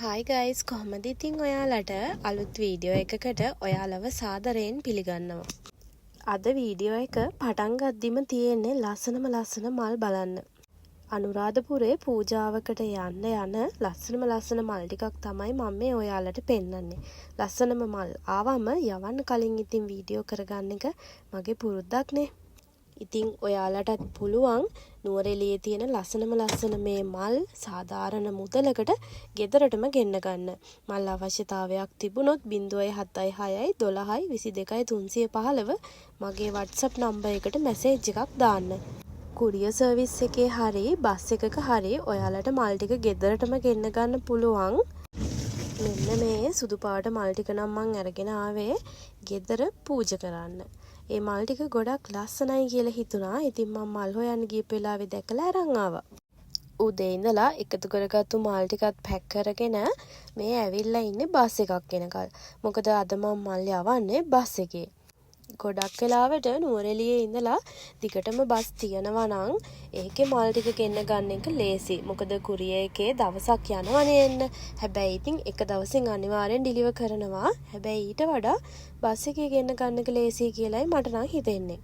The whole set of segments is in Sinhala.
Hi guys, කොහොමද ඉතින් ඔයාලට අලුත් වීඩියෝ එකකට ඔයාලව සාදරයෙන් පිළිගන්නවා. අද වීඩියෝ එක පටන් ගද්දිම තියෙන්නේ ලස්සනම මල් බලන්න. අනුරාධපුරේ පූජාවකට යන්න ලස්සන මල් ටිකක් තමයි මම මේ ඔයාලට පෙන්නන්නේ. ලස්සනම මල් ආවම යවන්න කලින් ඉතින් වීඩියෝ කරගන්න එක මගේ පුරුද්දක්නේ. ඉතින් ඔයාලටත් පුළුවන් නුවරඑළියේ තියෙන ලස්සන මේ මල් සාධාරණ මුදලකට ගෙදරටම ගෙන්න ගන්න. මල් අවශ්‍යතාවයක් තිබුණොත් 076 12 22 315 මගේ WhatsApp නම්බර් එකට මැසේජ් එකක් දාන්න. කුරියර් සර්විස් එකේ හරි බස් එකක හරි ඔයාලට මල් ටික ගෙදරටම ගෙන්න ගන්න පුළුවන්. මෙන්න මේ සුදු පාට මල් ටික නම් මං අරගෙන ආවේ ගෙදර පූජා කරන්න. ඒ මල් ටික ගොඩක් ලස්සනයි කියලා හිතුණා. ඉතින් මම මල් හොයන්න ගියපු වෙලාවේ දැකලා අරන් ආවා. උදේ ඉඳලා එකතු කරගත්තු මල් ටිකත් පැක් කරගෙන මේ ඇවිල්ලා ඉන්නේ බස් එකක් එනකල්. මොකද අද මම මල් යවන්නේ බස් එකේ. ගොඩක් වෙලාවට නුවරඑළියේ ඉඳලා දිගටම බස් තියනවා නම් ඒකේ මල් ටික ගෙන්න ගන්න එක ලේසි. මොකද කුරියර් එකේ දවසක් යනවනේ එන්න. හැබැයි ඉතින් එක දවසින් අනිවාර්යෙන් ඩිලිවර් කරනවා. හැබැයි ඊට වඩා බස් එකේ ගෙන්න ගන්න එක ලේසි කියලායි මට නම් හිතෙන්නේ.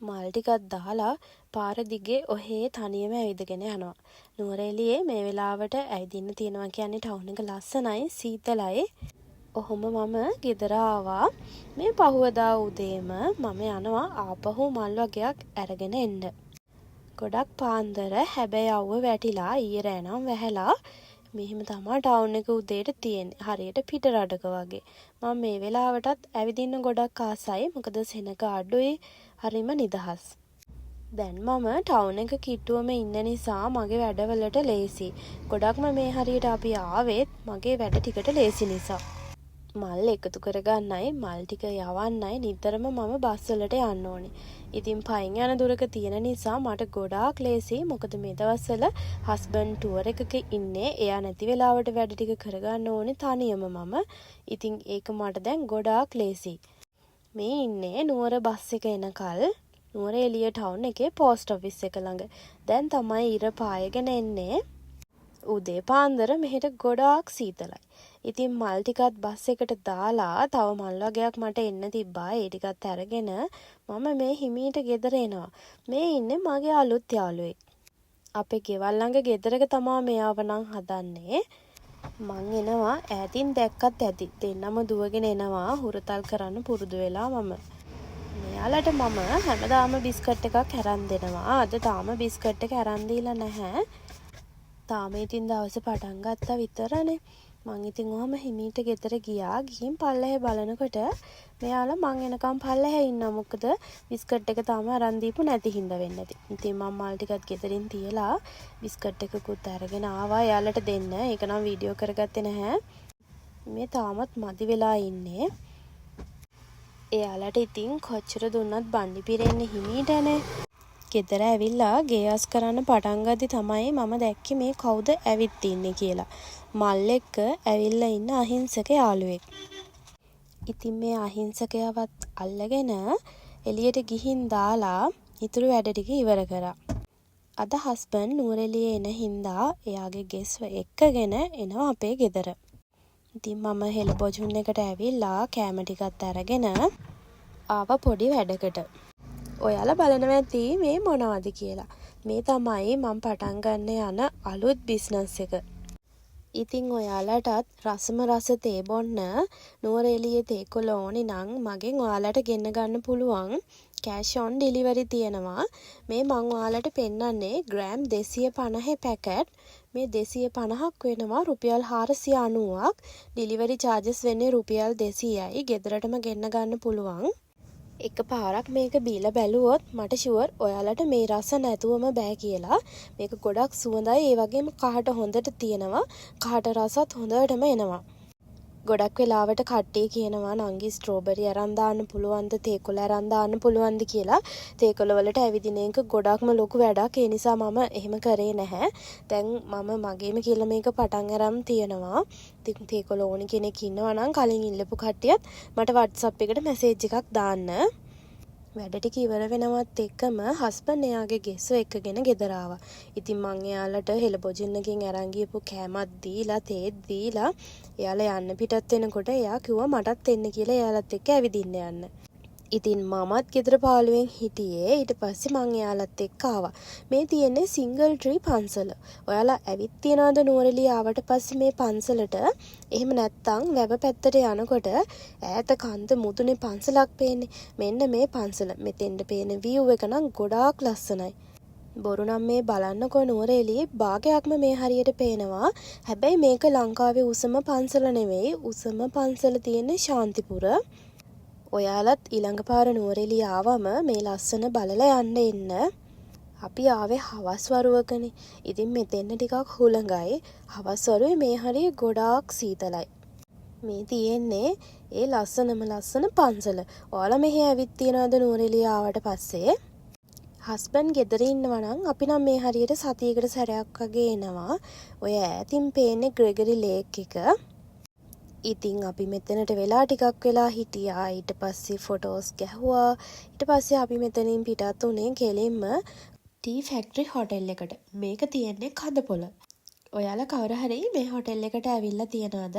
මල් ටිකක් දාලා පාර දිගේ ඔහේ තනියම ඇවිදගෙන යනවා. නුවරඑළියේ මේ වෙලාවට ඇවිදින්න තියනවා කියන්නේ ටවුන් එක ලස්සනයි, සීතලයි. ඔහොම මම ගෙදර ආවා. මේ පහුවදා උදේම මම යනවා ආපහු මල් වගේක් අරගෙන එන්න. ගොඩක් පාන්දර හැබැයි අවුව වැටිලා ඊයේ රෑ නම් වැහැලා මෙහෙම තමයි ටවුන් එක උදේට තියෙන්නේ. හරියට පිට රටක වගේ. මම මේ වෙලාවටත් ඇවිදින්න ගොඩක් ආසයි. මොකද සෙනග අඩුයි, හරිම නිදහස්. දැන් මම ටවුන් එක කිට්ටුවම ඉන්න නිසා මගේ වැඩවලට ලේසි. ගොඩක්ම මේ හරියට අපි ආවෙත් මගේ වැඩ ටිකට ලේසි නිසා. මල් එකතු කරගන්නයි මල් ටික යවන්නයි නිතරම මම බස් වලට යන්න ඕනේ. ඉතින් පයින් යන දුරක තියෙන නිසා මට ගොඩාක් ලේසි. මොකද මේ දවස්වල හස්බන්ඩ් ටුවර් එකක ඉන්නේ. එයා නැති වෙලාවට වැඩ ටික කරගන්න ඕනේ තනියම මම. ඉතින් ඒක මට දැන් ගොඩාක් ලේසි. මේ ඉන්නේ නුවර බස් එක එනකල් නුවරඑළිය ටවුන් එකේ පෝස්ට් ඔෆිස් එක ළඟ. දැන් තමයි ඉර පායගෙන එන්නේ. උදේ පාන්දර මෙහෙට ගොඩාක් සීතලයි. ඉතින් මල් ටිකත් බස් එකට දාලා තව මල් වගේක් මට එන්න තිබ්බා. ඒ ටිකත් අරගෙන මම මේ හිමීට ගෙදර එනවා. මේ ඉන්නේ මගේ අලුත් යාළුවෙක්. අපේ ගෙවල් ළඟ ගෙදරක තමයි මෙයාව නම් හදන්නේ. මං එනවා ඈතින් දැක්කත් ඇති. දෙන්නම දුවගෙන එනවා හුරතල් කරන්න පුරුදු වෙලා මම. මෙයාලට මම හැමදාම බිස්කට් එකක් අරන් දෙනවා. අද තාම බිස්කට් එක අරන් දීලා නැහැ. තාම ඉතින් දවස පටන් ගත්තා විතරනේ. මං ඉතින් ඔහම හිමීට ගෙදර ගියා. ගිහින් පල්ලෙහා බලනකොට මෙයාලා මං එනකම් පල්ලෙහා ඉන්නවා. මොකද බිස්කට් එක තාම අරන් දීපු නැති හින්දා වෙන්න ඇති. ඉතින් මම මල් ටිකත් ගෙදරින් තියලා බිස්කට් එකකුත් අරගෙන ආවා එයාලට දෙන්න. ඒක නම් වීඩියෝ කරගත්තේ නැහැ. මේ තාමත් මදි වෙලා ඉන්නේ. එයාලට ඉතින් කොච්චර දුන්නත් බණ්ඩි පිරෙන්නේ හිමීටනේ. ගෙදර ඇවිල්ලා ගේස් කරන්න පටන් ගද්දි තමයි මම දැක්කේ මේ කවුද ඇවිත් ඉන්නේ කියලා. මල් එක්ක ඇවිල්ලා ඉන්න අහිංසක යාළුවෙක්. ඉතින් මේ අහිංසකයවත් අල්ලගෙන එළියට ගිහින් දාලා ඉතුරු වැඩ ටික ඉවර කරා. අද හස්බන්ඩ් නුවරඑළියේ එන හින්දා එයාගේ ගෙස්ව එක්කගෙන එනවා අපේ ගෙදර. ඉතින් මම හෙළ බොජුන් එකට ඇවිල්ලා කෑම ටිකත් අරගෙන ආවා පොඩි වැඩකට. ඔයාලා බලනවා ඇති මේ මොනවද කියලා. මේ තමයි මම පටන් ගන්න යන අලුත් බිස්නස් එක. ඉතින් ඔයාලටත් රසම රස තේ බොන්න නුවරඑළියේ තේකොළ ඕනි නම් මගෙන් ඔයාලට ගෙන්න ගන්න පුළුවන්. කෑෂ් ඔන් ඩිලිවරි තියෙනවා. මේ මං ඔයාලට පෙන්නන්නේ ග්‍රෑම් 250 පැකට්. මේ 250ක් වෙනවා රුපියල් 490ක්. ඩිලිවරි චාර්ජස් වෙන්නේ රුපියල් 200යි. ගෙදරටම ගෙන්න ගන්න පුළුවන්. එක පාරක් මේක බීලා බැලුවොත් මට ෂුවර් ඔයාලට මේ රස නැතුවම බෑ කියලා. මේක ගොඩක් සුවඳයි. ඒ වගේම කහට හොඳට තියෙනවා. කහට රසත් හොඳටම එනවා. ගොඩක් වෙලාවට කට්ටිය කියනවා නංගි ස්ට්‍රෝබෙරි අරන් දාන්න පුළුවන්ද තේකොළ අරන් දාන්න පුළුවන්ද කියලා. තේකොළ වලට ඇවිදින එක ගොඩක්ම ලොකු වැඩක්. ඒ නිසා මම එහෙම කරේ නැහැ. දැන් මම මගේම කියලා මේක පටන් අරන් තියනවා. ඉතින් තේකොළ ඕනි කෙනෙක් ඉන්නවා නම් කලින් ඉල්ලපු කට්ටියත් මට WhatsApp එකට මැසේජ් එකක් දාන්න. වැඩ ටික ඉවර වෙනවත් එක්කම හස්බන්ඩ් එයාගේ ගෙස්ව එක්කගෙන ගෙදර ආවා. ඉතින් මං එයාලට හෙළබොජින්නකින් අරන් ගියපු කෑමක් දීලා තේත් දීලා එයාලා යන්න පිටත් වෙනකොට එයා කිව්වා මටත් එන්න කියලා එයාලත් එක්ක ඇවිදින්න යන්න. ඉතින් මමත් ගෙදර පාළුවෙන් හිටියේ. ඊට පස්සේ මං එයාලත් එක්ක ආවා. මේ තියෙන්නේ සිංගල් ට්‍රී පන්සල. ඔයාලා ඇවිත් තියනවාද නුවරඑළිය ආවට පස්සේ මේ පන්සලට? එහෙම නැත්නම් වැව පැත්තට යනකොට ඈත කන්ද මුදුනේ පන්සලක් පේන්නේ. මෙන්න මේ පන්සල. මෙතෙන්ට පේන view එක නම් ගොඩාක් ලස්සනයි. බොරු නම් මේ බලන්නකො නුවරඑළියේ භාගයක්ම මේ හරියට පේනවා. හැබැයි මේක ලංකාවේ උසම පන්සල නෙවෙයි. උසම පන්සල තියෙන්නේ ශාන්තිපුර. ඔයාලත් ඊළඟ පාර නුවරඑළිය ආවම මේ ලස්සන බලලා යන්න එන්න. අපි ආවේ හවස් වරුවකනේ. ඉතින් මෙතෙන්න ටිකක් හුළඟයි. හවස් වරුවේ මේ හරිය ගොඩාක් සීතලයි. මේ තියෙන්නේ ඒ ලස්සන පන්සල. ඔයාලා මෙහි ඇවිත් තියනවාද නුවරඑළිය ආවට පස්සේ? හස්බන්ඩ් ගෙදර ඉන්නවා නම් අපි නම් මේ හරියට සතියකට සැරයක් වගේ එනවා. ඔය ඈතින් පේන්නේ ග්‍රෙගරි ලේක් එක. ඉතින් අපි මෙතනට වෙලා ටිකක් වෙලා හිටියා. ඊට පස්සේ ෆොටෝස් ගැහුවා. ඊට පස්සේ අපි මෙතනින් පිටත් උනේ කෙලින්ම ටී ෆැක්ටරි හොටෙල් එකට. මේක තියෙන්නේ කඳපොළ. ඔයාලා කවුරු හරි මේ හොටෙල් එකට ඇවිල්ලා තියනවාද?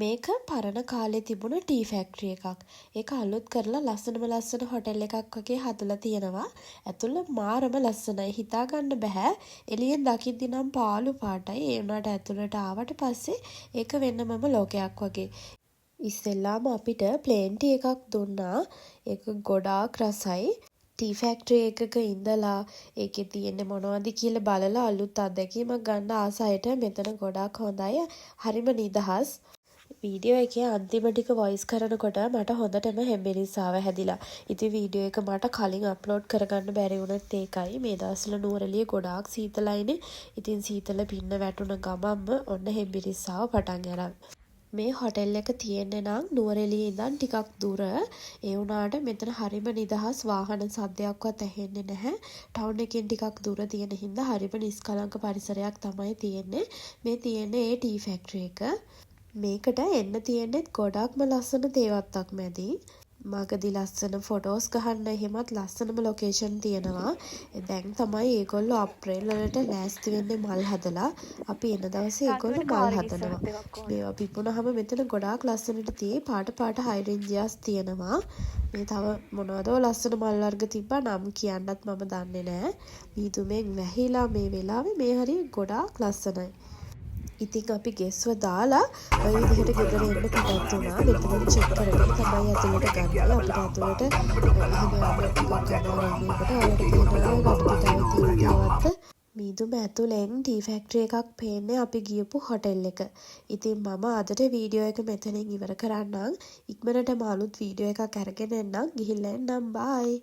මේක පරණ කාලේ තිබුණ ටී ෆැක්ටරි එකක්. ඒක අලුත් කරලා ලස්සන හොටෙල් එකක් වගේ හදලා තියෙනවා. ඇතුළ මාරම ලස්සනයි. හිතා ගන්න බෑ. එළියෙන් දකිද්දි නම් පාළු පාටයි. ඒ වුණාට ඇතුළට ආවට පස්සේ ඒක වෙනමම ලෝකයක් වගේ. ඉස්සෙල්ලාම අපිට ප්ලේන් ටී එකක් දුන්නා. ඒක ගොඩාක් රසයි. ටී ෆැක්ටරි එකක ඉඳලා ඒකේ තියෙන්නේ මොනවද කියලා බලලා අලුත් අත්දැකීමක් ගන්න ආස අයට මෙතන ගොඩාක් හොඳයි. හරිම නිදහස්. වීඩියෝ එකේ අන්තිම ටික වොයිස් කරනකොට මට හොඳටම හෙම්බිරිස් ආව හැදිලා. ඉතින් වීඩියෝ එක මට කලින් අප්ලෝඩ් කරගන්න බැරි වුණත් ඒකයි. මේ දවස්වල නුවරඑළිය ගොඩාක් සීතලයිනේ. ඉතින් සීතල පින්න වැටුණ ගමම්ම ඔන්න හෙම්බිරිස් ආව පටන් අරන්. මේ හොටෙල් එක තියෙන්නේ නම් නුවරඑළියේ ඉඳන් ටිකක් දුර. ඒ වුණාට මෙතන හරිම නිදහස්. වාහන සද්දයක්වත් ඇහෙන්නේ නැහැ. ටවුන් එකෙන් ටිකක් දුර තියෙන හින්දා හරිම නිස්කලංක පරිසරයක් තමයි තියෙන්නේ. මේ තියෙන්නේ ඒ ටී ෆැක්ටරි එක. මේකට එන්න තියෙන්නේ ගොඩක්ම ලස්සන තේවත්තක් මැදි. මගදී ලස්සන ෆොටෝස් ගහන්න එහෙමත් ලස්සනම ලොකේෂන් තියෙනවා. දැන් තමයි ඒගොල්ලෝ අප්‍රේල් වලට ලෑස්ති වෙන්නේ මල් හදලා. අපි එන දවසේ ඒගොල්ලෝ මල් හදනවා. මේවා පිපුණාම මෙතන ගොඩාක් ලස්සනට තියෙයි. පාට හයිඩ්‍රේන්ජියාස් තියෙනවා. මේ තව මොනවද ලස්සන මල් වර්ග තිබ්බා නම් කියන්නත් මම දන්නේ නැහැ. මීදුමෙන් වැහිලා මේ වෙලාවේ මේ හරිය ගොඩාක් ලස්සනයි. ඉතින් අපි ගෙස්ව දාලා ඔය විදිහට ගෙදර එන්න පිටත් වුණා. මෙතනින් චෙක් කරගෙන තමයි ඇතුළට ගන්නේ. අපිට ඇතුළට එහෙම යන්න ටිකක් අමාරුයි. ඒකට ඔයාලට කියනවා ගඩිතාවේ මීදුම ඇතුළෙන් ටී ෆැක්ටරි එකක් පේන්නේ අපි ගියපු හොටෙල් එක. ඉතින් මම අදට වීඩියෝ එක මෙතනින් ඉවර කරන්නම්. ඉක්මනටම අලුත් වීඩියෝ එකක් අරගෙන එන්නම්. ගිහිල්ලා එන්නම්. බයි.